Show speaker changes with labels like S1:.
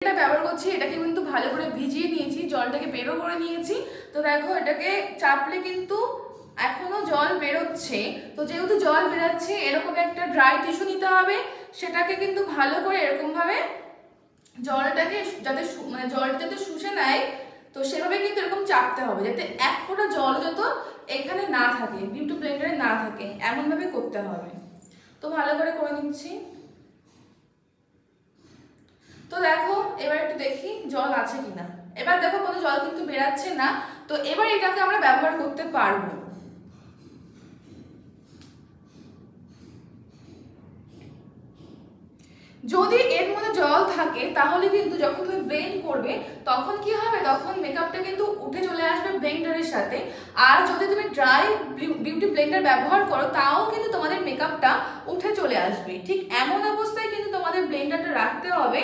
S1: এটা ব্যবহার করছি, এটাকে কিন্তু ভালো করে ভিজিয়ে নিয়েছি, জলটাকে বেরো করে নিয়েছি। তো দেখো এটাকে চাপলে কিন্তু এখনো জল বেরোচ্ছে। তো যেহেতু জল বেরোচ্ছে, এরকম একটা ড্রাই টিস্যু নিতে হবে, সেটাকে কিন্তু ভালো করে এরকম ভাবে জলটাকে যাতে মানে জলটা যাতে শুষে নেয়, তো সেভাবে কিন্তু এরকম চাপতে হবে যাতে এক ফোঁটা জল যত এখানে না থাকে, বিউটি ব্লেন্ডারে না থাকে, এমন ভাবে করতে হবে। তো ভালো করে করে নিচ্ছি। তো দেখো এবার একটু দেখি জল আছে কিনা। এবার দেখো কোনো জল কিন্তু বেরাচ্ছে না। তো এবার এটাকে আমরা ব্যবহার করতে পারবো। যদি এর মধ্যে জল থাকে তাহলে কিন্তু যখন তুমি ব্লেন্ড করবে তখন কি হবে, তখন মেকআপটা কিন্তু উঠে চলে আসবে ব্লেন্ডারের সাথে। আর যদি তুমি ড্রাই বিউটি ব্লেন্ডার ব্যবহার করো তাও কিন্তু তোমাদের মেকআপটা উঠে চলে আসবে। ঠিক এমন অবস্থায় কিন্তু তোমাদের ব্লেন্ডারটা রাখতে হবে